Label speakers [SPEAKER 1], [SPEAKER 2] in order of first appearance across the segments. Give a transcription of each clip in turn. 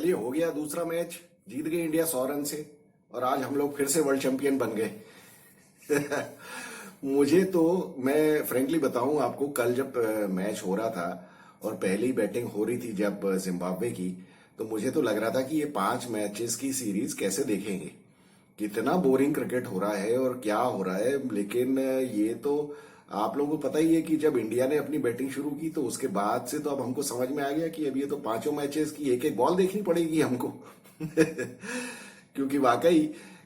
[SPEAKER 1] चलिए हो गया दूसरा मैच। जीत गई इंडिया 100 रन से और आज हम लोग फिर से वर्ल्ड चैंपियन बन गए। मुझे तो मैं फ्रेंकली बताऊं आपको, कल जब मैच हो रहा था और पहली बैटिंग हो रही थी जब जिम्बाब्वे की, तो मुझे तो लग रहा था कि ये 5 मैचेस की सीरीज कैसे देखेंगे। कितना बोरिंग क्रिकेट हो रहा है और क्या हो रहा है। लेकिन ये तो आप लोगों को पता ही है कि जब इंडिया ने अपनी बैटिंग शुरू की तो उसके बाद से तो अब हमको समझ में आ गया कि अब ये तो पांचों मैचेस की एक एक बॉल देखनी पड़ेगी हमको। क्योंकि वाकई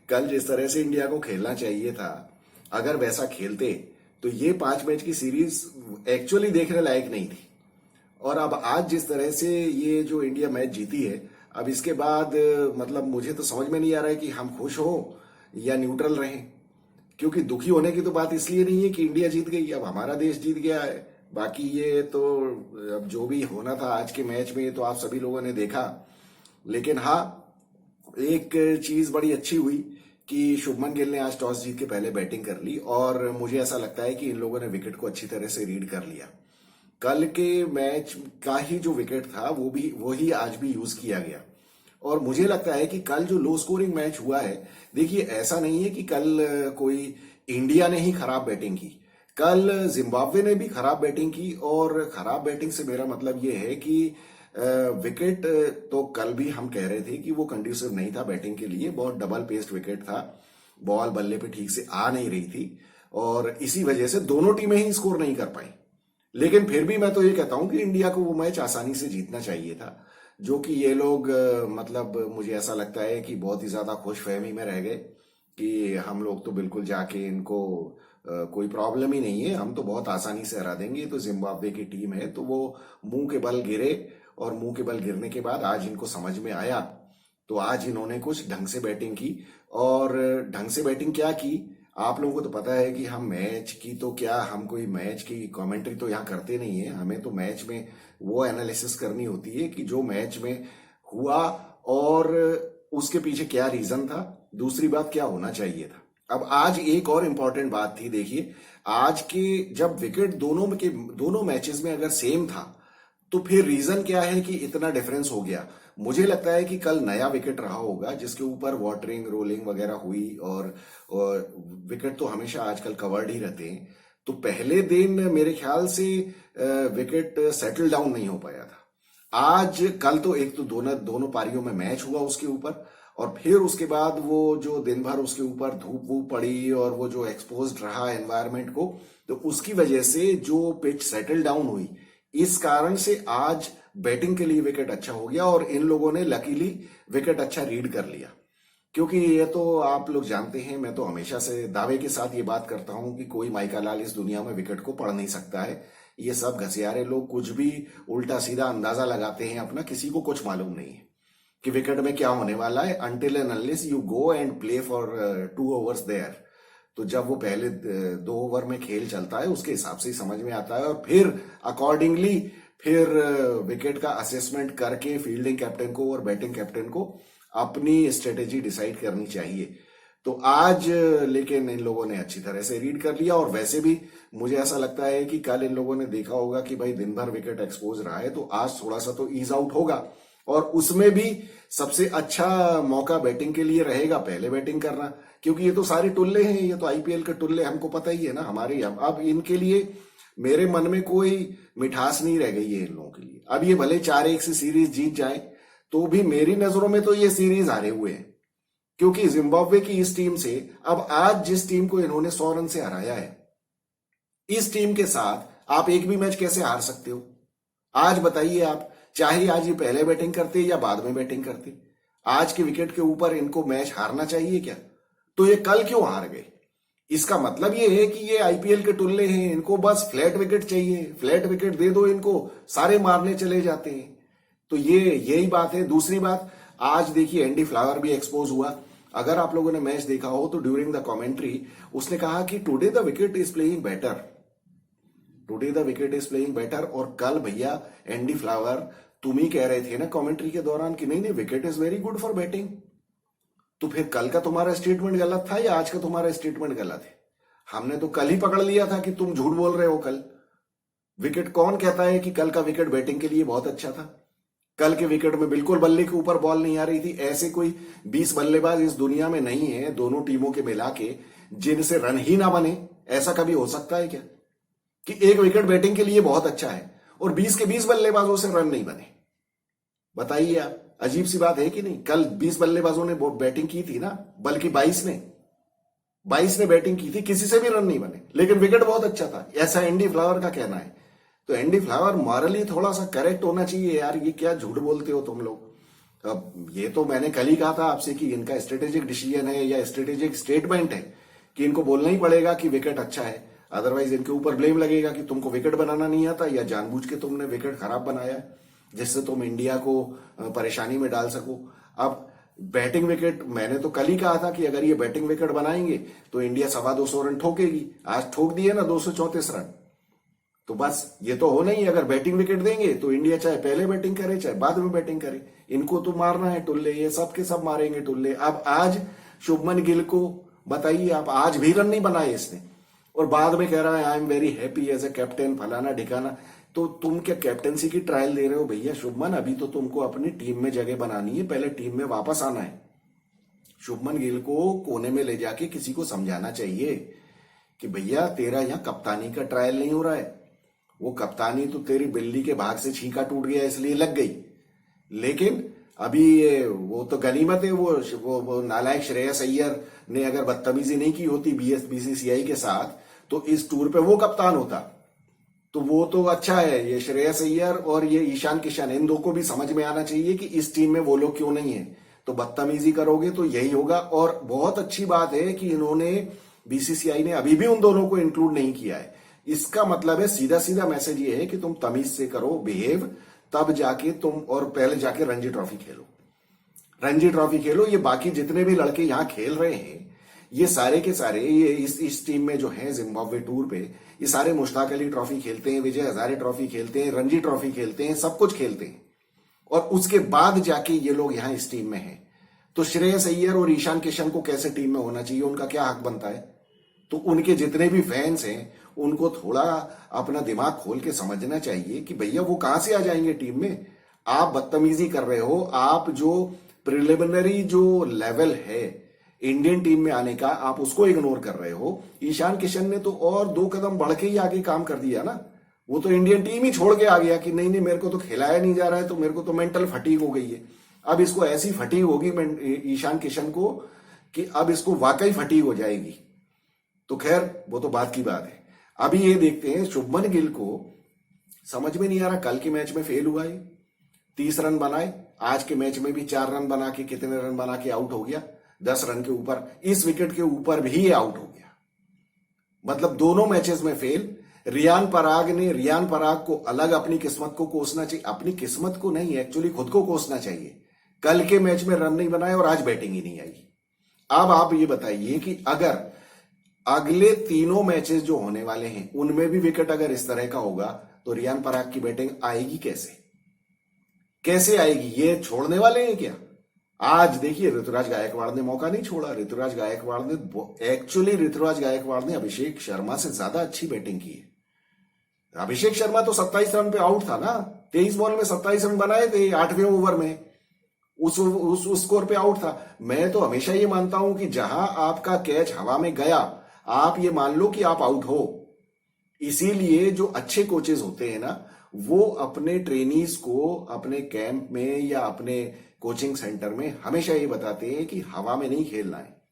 [SPEAKER 1] कल जिस तरह से इंडिया को खेलना चाहिए था, अगर वैसा खेलते तो ये 5 मैच की सीरीज एक्चुअली देखने लायक नहीं थी। और अब आज जिस तरह से ये जो इंडिया मैच जीती है, अब इसके बाद मतलब मुझे तो समझ में नहीं आ रहा है कि हम खुश हो या न्यूट्रल रहें। क्योंकि दुखी होने की तो बात इसलिए नहीं है कि इंडिया जीत गई, अब हमारा देश जीत गया है। बाकी ये तो अब जो भी होना था आज के मैच में, ये तो आप सभी लोगों ने देखा। लेकिन हाँ, एक चीज बड़ी अच्छी हुई कि शुभमन गिल ने आज टॉस जीत के पहले बैटिंग कर ली और मुझे ऐसा लगता है कि इन लोगों ने विकेट को अच्छी तरह से रीड कर लिया। कल के मैच का ही जो विकेट था वो ही आज भी यूज किया गया। और मुझे लगता है कि कल जो लो स्कोरिंग मैच हुआ है, देखिए ऐसा नहीं है कि कल कोई इंडिया ने ही खराब बैटिंग की। कल जिम्बाब्वे ने भी खराब बैटिंग की, और खराब बैटिंग से मेरा मतलब ये है कि विकेट तो कल भी हम कह रहे थे कि वो कंड्यूसिव नहीं था बैटिंग के लिए। बहुत डबल पेस्ड विकेट था, बॉल बल्ले पे ठीक से आ नहीं रही थी और इसी वजह से दोनों टीमें ही स्कोर नहीं कर पाई। लेकिन फिर भी मैं तो ये कहता हूं कि इंडिया को वो मैच आसानी से जीतना चाहिए था, जो कि ये लोग मतलब मुझे ऐसा लगता है कि बहुत ही ज्यादा खुशफहमी में रह गए कि हम लोग तो बिल्कुल जाके इनको कोई प्रॉब्लम ही नहीं है, हम तो बहुत आसानी से हरा देंगे। तो जिम्बाब्वे की टीम है तो वो मुंह के बल गिरे, और मुंह के बल गिरने के बाद आज इनको समझ में आया तो आज इन्होंने कुछ ढंग से बैटिंग की। और ढंग से बैटिंग क्या की, आप लोगों को तो पता है कि हम मैच की तो क्या, हम कोई मैच की कमेंट्री तो यहाँ करते नहीं है। हमें तो मैच में वो एनालिसिस करनी होती है कि जो मैच में हुआ और उसके पीछे क्या रीजन था, दूसरी बात क्या होना चाहिए था। अब आज एक और इम्पॉर्टेंट बात थी, देखिए आज के जब विकेट दोनों मैचेस में अगर सेम था तो फिर रीजन क्या है कि इतना डिफरेंस हो गया। मुझे लगता है कि कल नया विकेट रहा होगा जिसके ऊपर वाटरिंग रोलिंग वगैरह हुई, और विकेट तो हमेशा आजकल कवर्ड ही रहते हैं। तो पहले दिन मेरे ख्याल से विकेट सेटल डाउन नहीं हो पाया था। आज कल तो एक तो दोनों पारियों में मैच हुआ उसके ऊपर, और फिर उसके बाद वो जो दिन भर उसके ऊपर धूप वूप पड़ी और वो जो एक्सपोज्ड रहा एनवायरमेंट को, तो उसकी वजह से जो पिच सेटल डाउन हुई, इस कारण से आज बैटिंग के लिए विकेट अच्छा हो गया और इन लोगों ने लकीली विकेट अच्छा रीड कर लिया। क्योंकि ये तो आप लोग जानते हैं, मैं तो हमेशा से दावे के साथ ये बात करता हूं कि कोई माइका लाल इस दुनिया में विकेट को पढ़ नहीं सकता है। ये सब घसियारे लोग कुछ भी उल्टा सीधा अंदाजा लगाते हैं अपना, किसी को कुछ मालूम नहीं है कि विकेट में क्या होने वाला है until and unless you go and play for 2 overs there. तो जब वो पहले 2 ओवर में खेल चलता है उसके हिसाब से ही समझ में आता है, और फिर अकॉर्डिंगली फिर विकेट का असेसमेंट करके फील्डिंग कैप्टन को और बैटिंग कैप्टन को अपनी स्ट्रेटेजी डिसाइड करनी चाहिए। तो आज लेकिन इन लोगों ने अच्छी तरह से रीड कर लिया। और वैसे भी मुझे ऐसा लगता है कि कल इन लोगों ने देखा होगा कि भाई दिन भर विकेट एक्सपोज रहा है, तो आज थोड़ा सा तो ईज आउट होगा, और उसमें भी सबसे अच्छा मौका बैटिंग के लिए रहेगा पहले बैटिंग करना। क्योंकि ये तो सारे टुल्ले हैं, ये तो आईपीएल के टुल्ले, हमको पता ही है ना हमारे। अब इनके लिए मेरे मन में कोई मिठास नहीं रह गई है इन लोगों के लिए। अब ये भले 4-1 से सीरीज जीत जाए तो भी मेरी नजरों में तो ये सीरीज हारे हुए हैं। क्योंकि जिम्बाब्वे की इस टीम से, अब आज जिस टीम को इन्होंने 100 रन से हराया है, इस टीम के साथ आप एक भी मैच कैसे हार सकते हो? आज बताइए आप, चाहे आज ये पहले बैटिंग करते या बाद में बैटिंग करते, आज के विकेट के ऊपर इनको मैच हारना चाहिए क्या? तो ये कल क्यों हार गए? इसका मतलब ये है कि ये आईपीएल के टुल्ले हैं, इनको बस फ्लैट विकेट चाहिए, फ्लैट विकेट दे दो इनको, सारे मारने चले जाते हैं। तो ये यही बात है। दूसरी बात, आज देखिए एंडी फ्लावर भी एक्सपोज हुआ। अगर आप लोगों ने मैच देखा हो तो ड्यूरिंग द कमेंट्री उसने कहा कि today the wicket is playing better, today the wicket is playing better. और कल भैया एंडी फ्लावर तुम ही कह रहे थे ना कमेंट्री के दौरान कि नहीं नहीं wicket is very good for batting. तो फिर कल का तुम्हारा स्टेटमेंट गलत था या आज का तुम्हारा स्टेटमेंट गलत है? हमने तो कल ही पकड़ लिया था कि तुम झूठ बोल रहे हो। कल विकेट कौन कहता है कि कल का विकेट बैटिंग के लिए बहुत अच्छा था? कल के विकेट में बिल्कुल बल्ले के ऊपर बॉल नहीं आ रही थी। ऐसे कोई 20 बल्लेबाज इस दुनिया में नहीं है दोनों टीमों के मिला के जिनसे रन ही ना बने। ऐसा कभी हो सकता है क्या कि एक विकेट बैटिंग के लिए बहुत अच्छा है और 20 के 20 बल्लेबाजों से रन नहीं बने? बताइए आप, अजीब सी बात है कि नहीं। कल 20 बल्लेबाजों ने बैटिंग की थी ना, बल्कि 22 ने बैटिंग की थी, किसी से भी रन नहीं बने, लेकिन विकेट बहुत अच्छा था। ऐसा एंडी फ्लावर का कहना है। तो एंडी फ्लावर मॉरली थोड़ा सा करेक्ट होना चाहिए यार, ये क्या झूठ बोलते हो तुम लोग। अब ये तो मैंने कल ही कहा था आपसे कि इनका स्ट्रेटेजिक डिसीजन है या स्ट्रेटेजिक स्टेटमेंट है कि इनको बोलना ही पड़ेगा कि विकेट अच्छा है, अदरवाइज इनके ऊपर ब्लेम लगेगा कि तुमको विकेट बनाना नहीं आता या जानबूझ के तुमने विकेट खराब बनाया जिससे तुम इंडिया को परेशानी में डाल सको। अब बैटिंग विकेट, मैंने तो कल ही कहा था कि अगर ये बैटिंग विकेट बनाएंगे तो इंडिया 250 रन ठोकेगी। आज ठोक दिए ना 234 रन। तो बस ये तो हो नहीं, अगर बैटिंग विकेट देंगे तो इंडिया चाहे पहले बैटिंग करे चाहे बाद में बैटिंग करे, इनको तो मारना है टुल्ले, ये सब के सब मारेंगे टुल्ले। अब आज शुभमन गिल को बताइए, आप आज भी रन नहीं बनाए इसने और बाद में कह रहा है I am very happy as a captain, फलाना ढिकाना। तो तुम क्या कैप्टनसी की ट्रायल दे रहे हो भैया शुभमन? अभी तो तुमको अपनी टीम में जगह बनानी है, पहले टीम में वापस आना है। शुभमन गिल को कोने में ले जाके किसी को समझाना चाहिए कि भैया तेरा यहां कप्तानी का ट्रायल नहीं हो रहा है। वो कप्तानी तो तेरी बिल्ली के भाग से छींका टूट गया इसलिए लग गई, लेकिन अभी वो तो गनीमत है। वो नालायक श्रेयस अय्यर ने अगर बदतमीजी नहीं की होती बीसीसीआई के साथ तो इस टूर पे वो कप्तान होता। तो वो तो अच्छा है, ये श्रेयस अय्यर और ये ईशान किशन, इन दो को भी समझ में आना चाहिए कि इस टीम में वो लोग क्यों नहीं है। तो बदतमीजी करोगे तो यही होगा। और बहुत अच्छी बात है कि इन्होंने, बीसीसीआई ने अभी भी उन दोनों को इंक्लूड नहीं किया है। इसका मतलब है, सीधा सीधा मैसेज ये है कि तुम तमीज से करो बिहेव, तब जाके तुम, और पहले जाके रणजी ट्रॉफी खेलो, रणजी ट्रॉफी खेलो। ये बाकी जितने भी लड़के यहां खेल रहे हैं ये सारे के सारे, ये इस टीम में जो है जिम्बाब्वे टूर पे, ये सारे मुश्ताक अली ट्रॉफी खेलते हैं, विजय हजारे ट्रॉफी खेलते हैं, रणजी ट्रॉफी खेलते हैं, सब कुछ खेलते हैं और उसके बाद जाके ये लोग यहां इस टीम में हैं। तो श्रेयस अय्यर और ईशान किशन को कैसे टीम में होना चाहिए, उनका क्या हक बनता है? तो उनके जितने भी फैंस हैं उनको थोड़ा अपना दिमाग खोल के समझना चाहिए कि भैया वो कहां से आ जाएंगे टीम में। आप बदतमीजी कर रहे हो। आप जो प्रिलिमिनरी जो लेवल है इंडियन टीम में आने का, आप उसको इग्नोर कर रहे हो। ईशान किशन ने तो और 2 कदम बढ़ के ही आगे काम कर दिया ना। वो तो इंडियन टीम ही छोड़ के आ गया कि नहीं नहीं मेरे को तो खिलाया नहीं जा रहा है, तो मेरे को तो मेंटल फटीग हो गई है। अब इसको ऐसी फटीग होगी ईशान किशन को कि अब इसको वाकई फटीग हो जाएगी। तो खैर वो तो बात की बात है। अभी ये देखते हैं शुभमन गिल को समझ में नहीं आ रहा, कल के मैच में फेल हुआ है, 30 रन बनाए, आज के मैच में भी 4 रन बना के, कितने रन बना के आउट हो गया, 10 रन के ऊपर, इस विकेट के ऊपर भी ये आउट हो गया। मतलब दोनों मैचेस में फेल। रियान पराग को अलग अपनी किस्मत को कोसना चाहिए, अपनी किस्मत को नहीं, एक्चुअली खुद को कोसना चाहिए। कल के मैच में रन नहीं बनाए और आज बैटिंग ही नहीं आई। अब आप ये बताइए कि अगर अगले 3 मैचेस जो होने वाले हैं उनमें भी विकेट अगर इस तरह का होगा तो रियान पराग की बैटिंग आएगी कैसे आएगी? ये छोड़ने वाले हैं क्या? आज देखिए ऋतुराज गायकवाड़ ने मौका नहीं छोड़ा। ऋतुराज गायकवाड़ ने अभिषेक शर्मा से ज्यादा अच्छी बैटिंग की है। अभिषेक शर्मा तो 27 रन पे आउट था ना, 23 बॉल में 27 रन बनाए थे 8वें ओवर में, उस स्कोर पे आउट था। मैं तो हमेशा ये मानता हूं कि जहां आपका कैच हवा में गया, आप ये मान लो कि आप आउट हो। इसीलिए जो अच्छे कोचेज होते हैं ना, वो अपने ट्रेनीज को अपने कैंप में या अपने कोचिंग सेंटर में हमेशा ये बताते हैं कि हवा में नहीं खेलना है।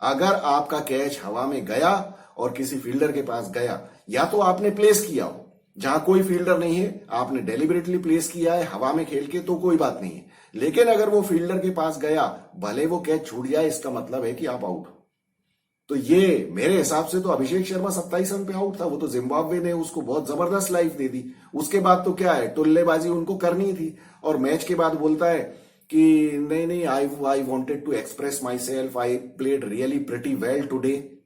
[SPEAKER 1] अगर आपका कैच हवा में गया और किसी फील्डर के पास गया, या तो आपने प्लेस किया हो, जहां कोई फील्डर नहीं है आपने डेलिबरेटली प्लेस किया है हवा में खेल के, तो कोई बात नहीं है। लेकिन अगर वो फील्डर के पास गया, भले वो कैच छूट जाए, इसका मतलब है कि आप आउट हो। तो ये मेरे हिसाब से तो अभिषेक शर्मा 27 रन पे आउट था। वो तो जिम्बाब्वे ने उसको बहुत जबरदस्त लाइफ दे दी। उसके बाद तो क्या है, टुल्लेबाजी उनको करनी थी। और मैच के बाद बोलता है कि नहीं I wanted to express myself, I played really pretty well today.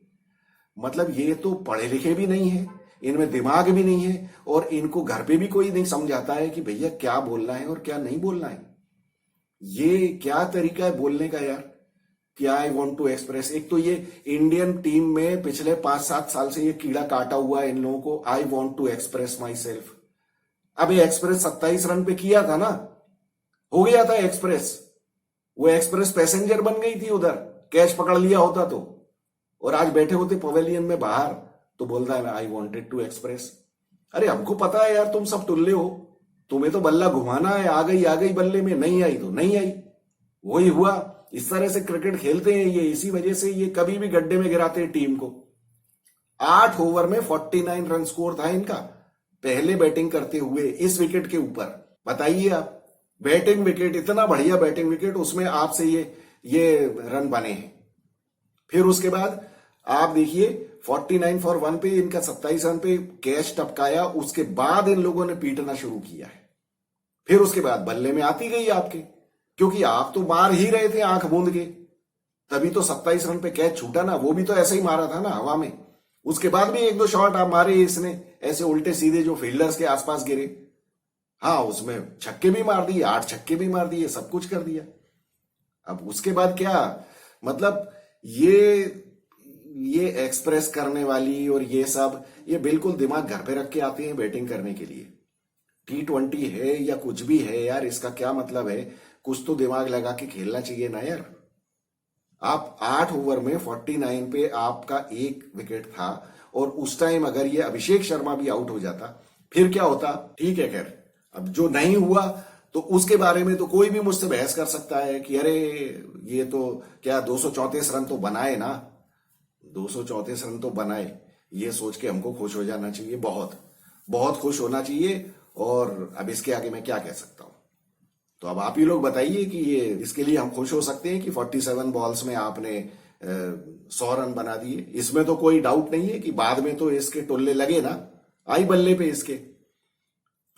[SPEAKER 1] मतलब ये तो पढ़े लिखे भी नहीं है, इनमें दिमाग भी नहीं है, और इनको घर पे भी कोई नहीं समझाता है कि भैया क्या बोलना है और क्या नहीं बोलना है। ये क्या तरीका है बोलने का यार, कि आई वॉन्ट टू एक्सप्रेस। एक तो ये इंडियन टीम में पिछले 5-7 साल से ये कीड़ा काटा हुआ है इन लोगों को, I want to express myself. अब ये एक्सप्रेस 27 रन पे किया था ना, हो गया था एक्सप्रेस, वो एक्सप्रेस पैसेंजर बन गई थी उधर, कैच पकड़ लिया होता तो। और आज बैठे होते पवेलियन में बाहर तो बोलता है आई वांटेड टू एक्सप्रेस। अरे हमको पता है यार तुम सब टुल्ले हो, तुम्हें तो बल्ला घुमाना है, आ गई बल्ले में, नहीं आई तो नहीं आई, वही हुआ। इस तरह से क्रिकेट खेलते हैं ये, इसी वजह से ये कभी भी गड्ढे में गिराते हैं टीम को। 8 ओवर में 49 रन स्कोर था इनका पहले बैटिंग करते हुए इस विकेट के ऊपर। बताइए आप, बैटिंग विकेट, इतना बढ़िया बैटिंग विकेट, उसमें आपसे ये रन बने हैं। फिर उसके बाद आप देखिए 49 फॉर 1 पे इनका 27 रन पे कैच टपकाया, उसके बाद इन लोगों ने पीटना शुरू किया है। फिर उसके बाद बल्ले में आती गई आपके, क्योंकि आप तो मार ही रहे थे आंख बूंद के, तभी तो 27 रन पे कैच छूटा ना, वो भी तो ऐसे ही मारा था ना हवा में। उसके बाद भी 1-2 शॉट आप मारे इसने ऐसे उल्टे सीधे जो फील्डर्स के आसपास गिरे। हाँ, उसमें छक्के भी मार दिए, 8 छक्के भी मार दिए, सब कुछ कर दिया। अब उसके बाद क्या, मतलब ये एक्सप्रेस करने वाली और ये सब, ये बिल्कुल दिमाग घर पे रख के आते हैं बैटिंग करने के लिए। T20 है या कुछ भी है यार, इसका क्या मतलब है, कुछ तो दिमाग लगा के खेलना चाहिए ना यार। आप 8 ओवर में 49 पे आपका 1 विकेट था, और उस टाइम अगर ये अभिषेक शर्मा भी आउट हो जाता फिर क्या होता, ठीक है। खैर, अब जो नहीं हुआ तो उसके बारे में तो कोई भी मुझसे बहस कर सकता है कि अरे ये तो क्या 234 रन तो बनाए ना, 234 रन तो बनाए, ये सोच के हमको खुश हो जाना चाहिए, बहुत बहुत खुश होना चाहिए। और अब इसके आगे मैं क्या कह सकता हूं। तो अब आप ही लोग बताइए कि ये इसके लिए हम खुश हो सकते हैं कि 47 बॉल्स में आपने 100 रन बना दिए। इसमें तो कोई डाउट नहीं है कि बाद में तो इसके टुल्ले लगे ना, आई बल्ले पे इसके।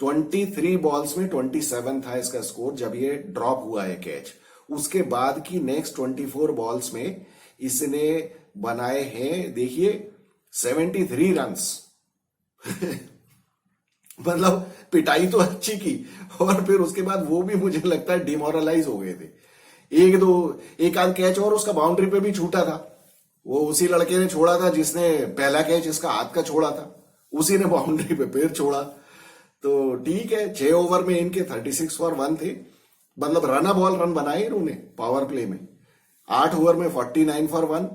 [SPEAKER 1] 23 बॉल्स में 27 था इसका स्कोर जब ये ड्रॉप हुआ है कैच। उसके बाद की नेक्स्ट 24 बॉल्स में इसने बनाए हैं, देखिए 73 रन्स मतलब पिटाई तो अच्छी की, और फिर उसके बाद वो भी मुझे लगता है डिमोरलाइज हो गए थे। एक आध कैच और उसका बाउंड्री पे भी छूटा था, वो उसी लड़के ने छोड़ा था जिसने पहला कैच इसका हाथ का छोड़ा था, उसी ने बाउंड्री पे फिर छोड़ा। तो ठीक है, 6 ओवर में इनके 36 फॉर 1 थे, मतलब रन बॉल रन बनाए इन्होंने पावर प्ले में। 8 ओवर में 49 फॉर 1,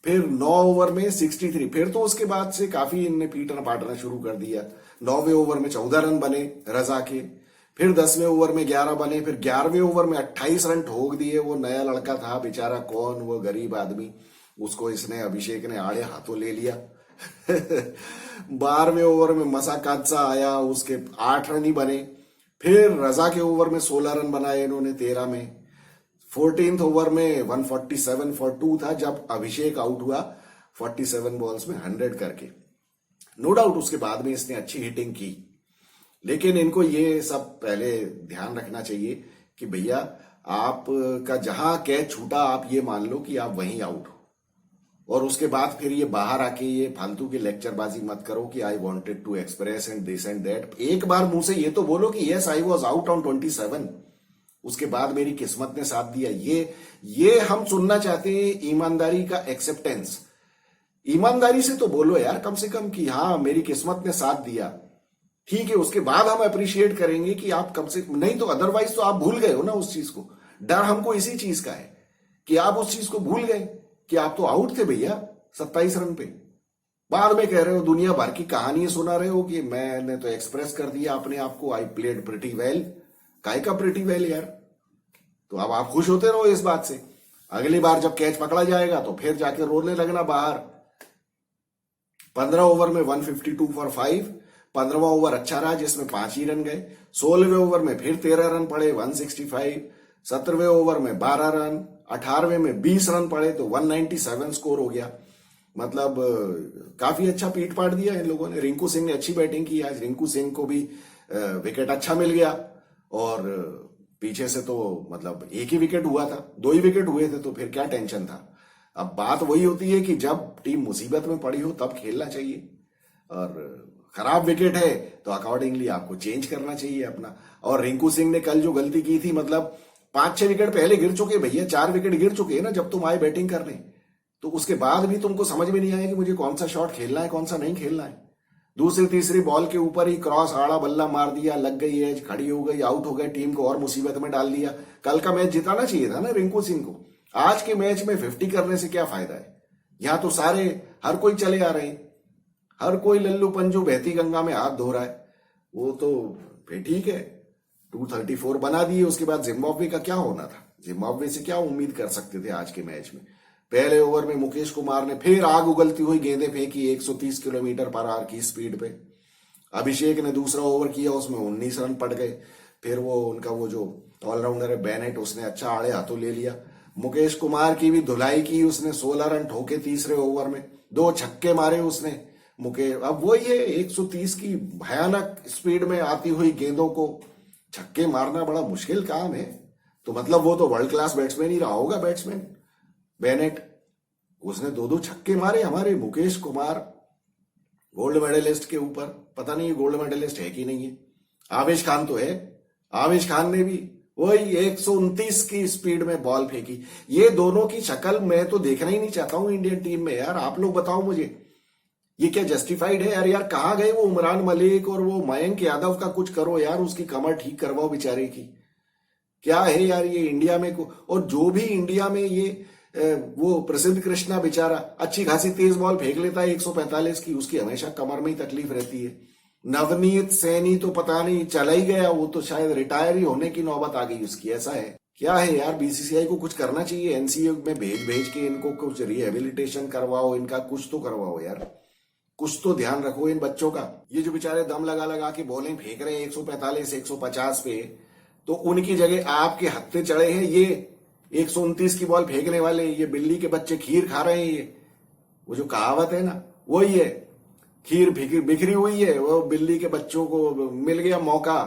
[SPEAKER 1] फिर 9 ओवर में 63, फिर तो उसके बाद से काफी इनने पीटना पाटना शुरू कर दिया। 9वें ओवर में 14 रन बने रजा के, फिर 10वें ओवर में 11 बने, फिर 11वें ओवर में 28 रन ठोक दिए। वो नया लड़का था बेचारा, कौन, वो गरीब आदमी, उसको इसने अभिषेक ने आड़े हाथों ले लिया 12वें ओवर में मसा कादसा आया, उसके 8 रन ही बने। फिर रजा के ओवर में 16 रन बनाए इन्होंने 13 में। 14th ओवर में 147 फॉर 2 था जब अभिषेक आउट हुआ 47 बॉल्स में 100 करके। नो डाउट उसके बाद में इसने अच्छी हिटिंग की, लेकिन इनको ये सब पहले ध्यान रखना चाहिए कि भैया आपका जहां कैच छूटा आप ये मान लो कि आप वहीं आउट हो, और उसके बाद फिर ये बाहर आके ये फालतू की लेक्चरबाजी मत करो कि I wanted to express and this and that. एक बार मुंह से ये तो बोलो कि yes I was out on 27, उसके बाद मेरी किस्मत ने साथ दिया। ये हम सुनना चाहते हैं, ईमानदारी का एक्सेप्टेंस। ईमानदारी से तो बोलो यार कम से कम कि हाँ मेरी किस्मत ने साथ दिया, ठीक है। उसके बाद हम अप्रिशिएट करेंगे कि आप कम से, नहीं तो अदरवाइज तो आप भूल गए हो ना उस चीज को। डर हमको इसी चीज का है कि आप उस चीज को भूल गए कि आप तो आउट थे भैया 27 रन पे। बाद में कह रहे हो, दुनिया भर की कहानी सुना रहे हो कि मैंने तो एक्सप्रेस कर दिया अपने आप को, आई प्लेड प्रिटी वेल। काय का प्रिटी वेल यार? तो अब आप खुश होते रहो इस बात से, अगली बार जब कैच पकड़ा जाएगा तो फिर जाके रोने लगना बाहर। 15 ओवर में 152 फॉर 5, 15वां ओवर अच्छा रहा जिसमें 5 ही रन गए। 16वें ओवर में फिर 13 रन पड़े 165, 17वें ओवर में 12 रन, 18वें में 20 रन पड़े तो 197 स्कोर हो गया। मतलब काफी अच्छा पीट पाट दिया इन लोगों ने। रिंकू सिंह ने अच्छी बैटिंग की आज, रिंकू सिंह को भी विकेट अच्छा मिल गया, और पीछे से तो मतलब एक ही विकेट हुआ था, 2 ही विकेट हुए थे तो फिर क्या टेंशन था। अब बात वही होती है कि जब टीम मुसीबत में पड़ी हो तब खेलना चाहिए, और खराब विकेट है तो अकॉर्डिंगली आपको चेंज करना चाहिए अपना। और रिंकू सिंह ने कल जो गलती की थी, मतलब 5-6 विकेट पहले गिर चुके भैया, 4 विकेट गिर चुके हैं ना जब तुम आए बैटिंग करने, तो उसके बाद भी तुमको समझ में नहीं आया कि मुझे कौन सा शॉट खेलना है कौन सा नहीं खेलना है। दूसरी तीसरी बॉल के ऊपर ही क्रॉस आड़ा बल्ला मार दिया, लग गई एज, खड़ी हो गई, आउट हो गए, टीम को और मुसीबत में डाल दिया। कल का मैच जिताना चाहिए था ना रिंकू सिंह को। आज के मैच में 50 करने से क्या फायदा है? यहां तो सारे हर कोई चले आ रहे हैं, हर कोई लल्लू पंजू बहती गंगा में हाथ धो रहा है। वो तो फिर ठीक है, 234 बना दिए। उसके बाद जिम्बाब्वे का क्या होना था? जिम्बाब्वे से क्या उम्मीद कर सकते थे आज के मैच में? पहले ओवर में मुकेश कुमार ने फिर आग उगलती हुई गेंदें फेंकी 130 किलोमीटर पर आवर की स्पीड पे। अभिषेक ने दूसरा ओवर किया, उसमें 19 रन पड़ गए। फिर वो उनका वो जो ऑलराउंडर है बेनेट, उसने अच्छा आड़े हाथों ले लिया। मुकेश कुमार की भी धुलाई की उसने, 16 रन ठोके तीसरे ओवर में, 2 छक्के मारे उसने। मुकेश अब वही है, 130 की भयानक स्पीड में आती हुई गेंदों को छक्के मारना बड़ा मुश्किल काम है। तो मतलब वो तो वर्ल्ड क्लास बैट्समैन ही रहा होगा, बैट्समैन बेनेट। उसने 2-2 छक्के मारे हमारे मुकेश कुमार गोल्ड मेडलिस्ट के ऊपर। पता नहीं गोल्ड मेडलिस्ट है कि नहीं है। आवेश खान तो है, आवेश खान ने भी वही 129 की स्पीड में बॉल फेंकी। ये दोनों की शक्ल मैं तो देखना ही नहीं चाहता हूं इंडियन टीम में यार। आप लोग बताओ मुझे, ये क्या जस्टिफाइड है यार? कहाँ गए वो उमरान मलिक और वो मयंक यादव का कुछ करो यार, उसकी कमर ठीक करवाओ बेचारे की। क्या है यार ये इंडिया में को? और जो भी इंडिया में ये वो प्रसिद्ध कृष्णा बेचारा अच्छी खासी तेज बॉल फेंक लेता है 145 की, उसकी हमेशा कमर में ही तकलीफ रहती है। नवनीत सैनी तो पता नहीं चला ही गया, वो तो शायद रिटायर ही होने की नौबत आ गई उसकी। ऐसा है क्या है यार? बीसीसीआई को कुछ करना चाहिए, एनसीए में भेज भेज के इनको कुछ रिहेबिलिटेशन करवाओ, इनका कुछ तो करवाओ यार, कुछ तो ध्यान रखो इन बच्चों का। ये जो बेचारे दम लगा लगा के बॉलिंग फेंक रहे हैं 145 150 पे, तो उनकी जगह आपके हत्थे चढ़े हैं ये 129 की बॉल फेंकने वाले। ये बिल्ली के बच्चे खीर खा रहे हैं। ये वो जो कहावत है ना, वही है, खीर बिखरी हुई है, वो बिल्ली के बच्चों को मिल गया मौका,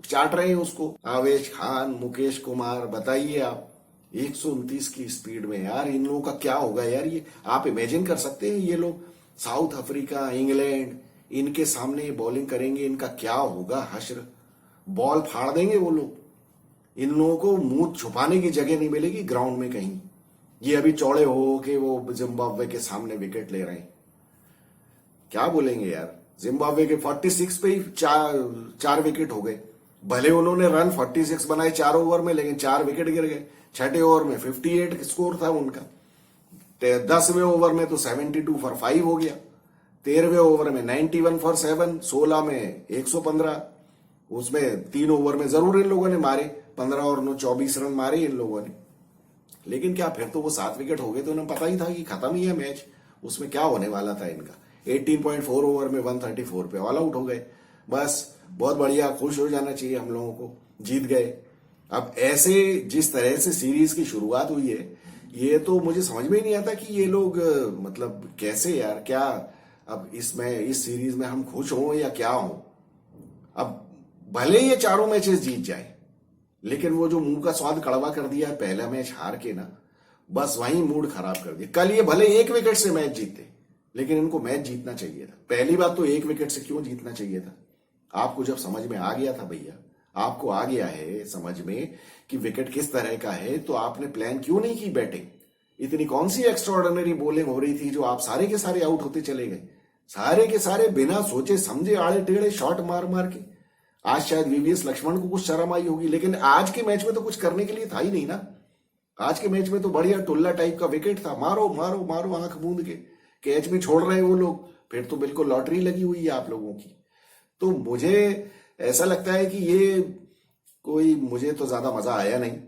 [SPEAKER 1] चाट रहे हैं उसको। आवेश खान, मुकेश कुमार, बताइए आप 129 की स्पीड में यार इन लोगों का क्या होगा यार? ये आप इमेजिन कर सकते हैं? ये लोग साउथ अफ्रीका, इंग्लैंड, इनके सामने बॉलिंग करेंगे, इनका क्या होगा हश्र? बॉल फाड़ देंगे वो लोग। इन लोगों को मुंह छुपाने की जगह नहीं मिलेगी ग्राउंड में कहीं। ये अभी चौड़े हो के वो जिम्बाब्वे के सामने विकेट ले रहे हैं। क्या बोलेंगे यार? जिम्बाब्वे के 46 पे ही चार विकेट हो गए। भले उन्होंने रन 46 बनाए 4 ओवर में, लेकिन 4 विकेट गिर गए। छठे ओवर में 58 स्कोर था उनका। 10वें ओवर में तो 72 फॉर 5 हो गया। 13वें ओवर में 91 फॉर 7, 16 में 115। उसमें 3 ओवर में जरूर इन लोगों ने मारे, 15 और 9 24 रन मारे इन लोगों ने। लेकिन क्या फिर तो वो 7 विकेट हो गए तो उन्हें पता ही था कि खत्म ही है मैच। उसमें क्या होने वाला था इनका? 18.4 ओवर में 134 पे ऑल आउट हो गए। बस बहुत बढ़िया, खुश हो जाना चाहिए हम लोगों को, जीत गए। अब ऐसे जिस तरह से सीरीज की शुरुआत हुई है, ये तो मुझे समझ में ही नहीं आता कि ये लोग मतलब कैसे यार, क्या अब इसमें इस सीरीज में हम खुश हों या क्या हों? अब भले ये चारों मैचेस जीत जाए, लेकिन वो जो मुंह का स्वाद कड़वा कर दिया है पहला मैच हार के ना, बस वहीं मूड खराब कर दिया। कल ये भले 1 विकेट से मैच जीते, लेकिन इनको मैच जीतना चाहिए था। पहली बात तो 1 विकेट से क्यों जीतना चाहिए था? आपको जब समझ में आ गया था भैया, आपको आ गया है समझ में कि विकेट किस तरह का है, तो आपने प्लान क्यों नहीं की बैटिंग? इतनी कौन सी एक्स्ट्राऑर्डिनरी बॉलिंग हो रही थी जो आप सारे के सारे आउट होते चले गए? सारे के सारे बिना सोचे समझे आड़े टेढ़े शॉट मार मार के। आज शायद वीवीएस लक्ष्मण को कुछ शर्म आई होगी, लेकिन आज के मैच में तो कुछ करने के लिए था ही नहीं ना। आज के मैच में तो बढ़िया टुल्ला टाइप का विकेट था, मारो मारो मारो आंख मूंद के, कैच भी छोड़ रहे हैं वो लोग। फिर तो बिल्कुल लॉटरी लगी हुई है आप लोगों की। तो मुझे ऐसा लगता है कि ये कोई, मुझे तो ज्यादा मजा आया नहीं।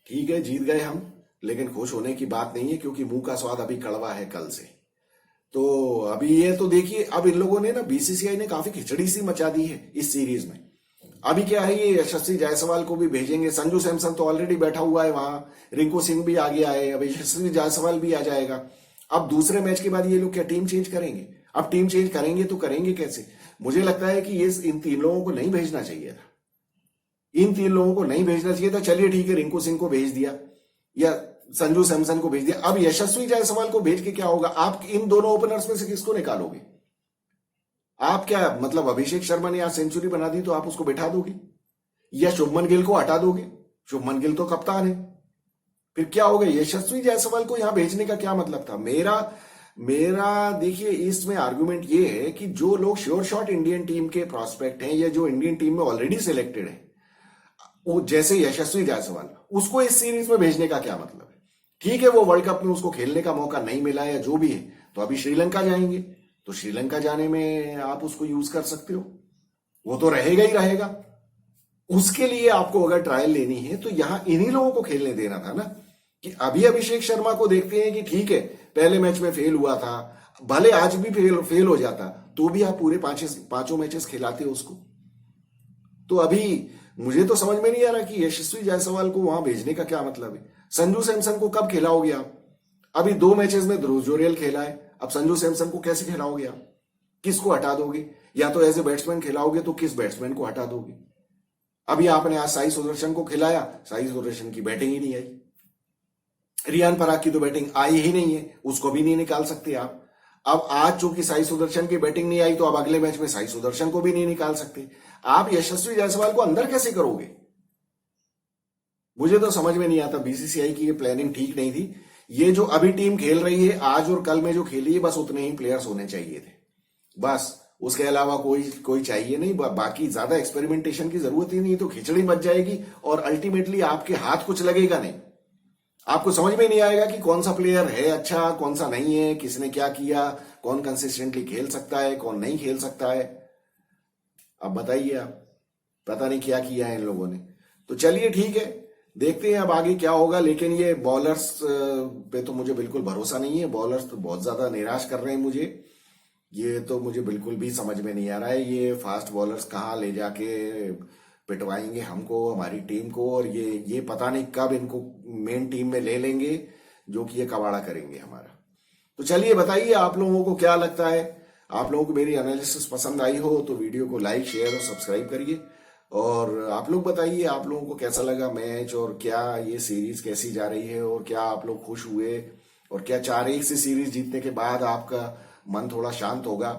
[SPEAKER 1] ठीक है जीत गए हम, लेकिन खुश होने की बात नहीं है, क्योंकि मुंह का स्वाद अभी कड़वा है कल से। तो अभी ये तो देखिए, अब इन लोगों ने ना, बीसीसीआई ने काफी खिचड़ी सी मचा दी है इस सीरीज में। अभी क्या है, ये यशस्वी जायसवाल को भी भेजेंगे। संजू सैमसन तो ऑलरेडी बैठा हुआ है वहां, रिंकू सिंह भी आ गया है, अब यशस्वी जायसवाल भी आ जाएगा। अब दूसरे मैच के बाद ये लोग क्या टीम चेंज करेंगे? अब टीम चेंज करेंगे तो करेंगे कैसे? मुझे लगता है कि ये इन 3 लोगों को नहीं भेजना चाहिए था। इन 3 लोगों को नहीं भेजना चाहिए था। चलिए ठीक है, रिंकू सिंह को भेज दिया या संजू सैमसन को भेज दिया। अब यशस्वी जायसवाल को भेज के क्या होगा? आप इन दोनों ओपनर्स में से किसको निकालोगे? आप क्या मतलब, अभिषेक शर्मा ने आज सेंचुरी बना दी तो आप उसको बैठा दोगे, या शुभमन गिल को हटा दोगे? शुभमन गिल तो कप्तान है। फिर क्या होगा? यशस्वी जायसवाल को यहां भेजने का क्या मतलब था? मेरा मेरा देखिए इसमें आर्गुमेंट ये है कि जो लोग श्योर शॉट इंडियन टीम के प्रॉस्पेक्ट हैं या जो इंडियन टीम में ऑलरेडी सिलेक्टेड है, वो जैसे यशस्वी जायसवाल, उसको इस सीरीज में भेजने का क्या मतलब है? ठीक है, वो वर्ल्ड कप में उसको खेलने का मौका नहीं मिला या जो भी है, तो अभी श्रीलंका जाएंगे, तो श्रीलंका जाने में आप उसको यूज कर सकते हो, वो तो रहेगा ही रहेगा। उसके लिए आपको अगर ट्रायल लेनी है तो यहां इन्हीं लोगों को खेलने देना था ना, कि अभी अभिषेक शर्मा को देखते हैं कि ठीक है पहले मैच में फेल हुआ था, भले आज भी फेल हो जाता तो भी आप पूरे पांचों मैचेस खिलाते हो उसको। तो अभी मुझे तो समझ में नहीं आ रहा कि यशस्वी जायसवाल को वहां भेजने का क्या मतलब है। संजू सैमसन को कब खिलाओगे आप? अभी 2 मैचेस में ध्रुव जुरेल खेला है, अब संजू सैमसन को कैसे खिलाओगे आप? किसको हटा दोगे? या तो एज ए बैट्समैन खिलाओगे तो किस बैट्समैन को हटा दोगे? अभी आपने आज साई सुदर्शन को खिलाया, साई सुदर्शन की बैटिंग ही नहीं आई। रियान पराग की तो बैटिंग आई ही नहीं है, उसको भी नहीं निकाल सकते आप। अब आज चूंकि साई सुदर्शन की बैटिंग नहीं आई तो अब अगले मैच में साई सुदर्शन को भी नहीं निकाल सकते। आप यशस्वी जायसवाल को अंदर कैसे करोगे? मुझे तो समझ में नहीं आता, बीसीसीआई की ये प्लानिंग ठीक नहीं थी। ये जो अभी टीम खेल रही है आज और कल में जो खेली है, बस उतने ही प्लेयर्स होने चाहिए थे, बस उसके अलावा कोई चाहिए नहीं। बाकी ज्यादा एक्सपेरिमेंटेशन की जरूरत ही नहीं, तो खिचड़ी मच जाएगी और अल्टीमेटली आपके हाथ कुछ लगेगा नहीं। आपको समझ में नहीं आएगा कि कौन सा प्लेयर है अच्छा, कौन सा नहीं है, किसने क्या किया, कौन कंसिस्टेंटली खेल सकता है, कौन नहीं खेल सकता है। अब बताइए आप, पता नहीं क्या किया है इन लोगों ने। तो चलिए ठीक है, देखते हैं अब आगे क्या होगा। लेकिन ये बॉलर्स पे तो मुझे बिल्कुल भरोसा नहीं है, बॉलर्स तो बहुत ज्यादा निराश कर रहे हैं मुझे। ये तो मुझे बिल्कुल भी समझ में नहीं आ रहा है, ये फास्ट बॉलर्स कहाँ ले जाके पिटवाएंगे हमको, हमारी टीम को, और ये पता नहीं कब इनको मेन टीम में ले लेंगे, जो कि ये कबाड़ा करेंगे हमारा। तो चलिए बताइए आप लोगों को क्या लगता है। आप लोगों को मेरी एनालिसिस पसंद आई हो तो वीडियो को लाइक, शेयर और सब्सक्राइब करिए। और आप लोग बताइए आप लोगों को कैसा लगा मैच, और क्या ये सीरीज कैसी जा रही है, और क्या आप लोग खुश हुए, और क्या 4-1 से सीरीज जीतने के बाद आपका मन थोड़ा शांत होगा?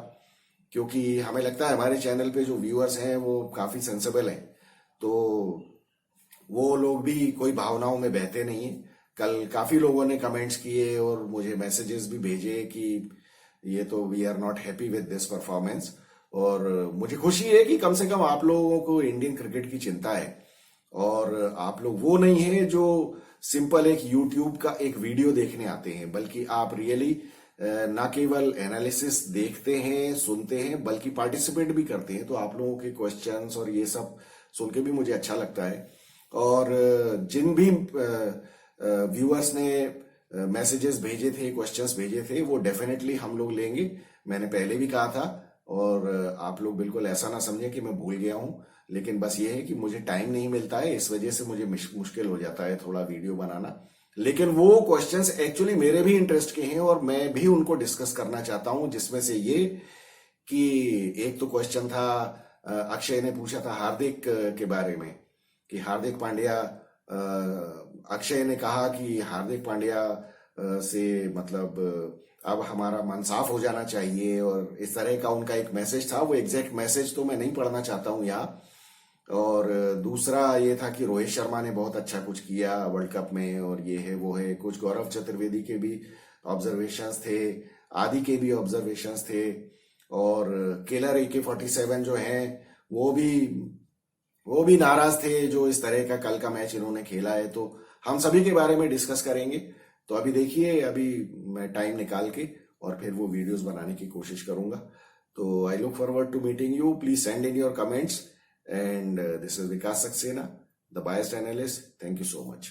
[SPEAKER 1] क्योंकि हमें लगता है हमारे चैनल पे जो व्यूअर्स हैं वो काफी सेंसेबल हैं, तो वो लोग भी कोई भावनाओं में बहते नहीं है। कल काफी लोगों ने कमेंट्स किए और मुझे मैसेजेस भी भेजे कि ये तो we are not happy with this performance. और मुझे खुशी है कि कम से कम आप लोगों को इंडियन क्रिकेट की चिंता है, और आप लोग वो नहीं है जो सिंपल एक यूट्यूब का एक वीडियो देखने आते हैं, बल्कि आप रियली ना केवल एनालिसिस देखते हैं, सुनते हैं, बल्कि पार्टिसिपेट भी करते हैं। तो आप लोगों के क्वेश्चंस और ये सब सुन के भी मुझे अच्छा लगता है। और जिन भी व्यूअर्स ने मैसेजेस भेजे थे, क्वेश्चंस भेजे थे, वो डेफिनेटली हम लोग लेंगे। मैंने पहले भी कहा था, और आप लोग बिल्कुल ऐसा ना समझें कि मैं भूल गया हूं, लेकिन बस ये है कि मुझे टाइम नहीं मिलता है, इस वजह से मुझे मुश्किल हो जाता है थोड़ा वीडियो बनाना। लेकिन वो क्वेश्चंस एक्चुअली मेरे भी इंटरेस्ट के हैं और मैं भी उनको डिस्कस करना चाहता हूं, जिसमें से ये कि एक तो क्वेश्चन था, अक्षय ने पूछा था हार्दिक के बारे में, कि हार्दिक पांड्या, अक्षय ने कहा कि हार्दिक पांड्या से मतलब अब हमारा मन साफ हो जाना चाहिए, और इस तरह का उनका एक मैसेज था। वो एग्जैक्ट मैसेज तो मैं नहीं पढ़ना चाहता हूं यहाँ। और दूसरा ये था कि रोहित शर्मा ने बहुत अच्छा कुछ किया वर्ल्ड कप में, और ये है वो है। कुछ गौरव चतुर्वेदी के भी ऑब्जर्वेशंस थे, आदि के भी ऑब्जर्वेशंस थे, और केलर AK-47 जो हैं वो भी नाराज थे जो इस तरह का कल का मैच इन्होंने खेला है। तो हम सभी के बारे में डिस्कस करेंगे। तो अभी देखिए, अभी मैं टाइम निकाल के और फिर वो वीडियोस बनाने की कोशिश करूंगा। तो I look forward to meeting you. Please send in your comments, and this is Vikas Saxena, the biased analyst. Thank you so much.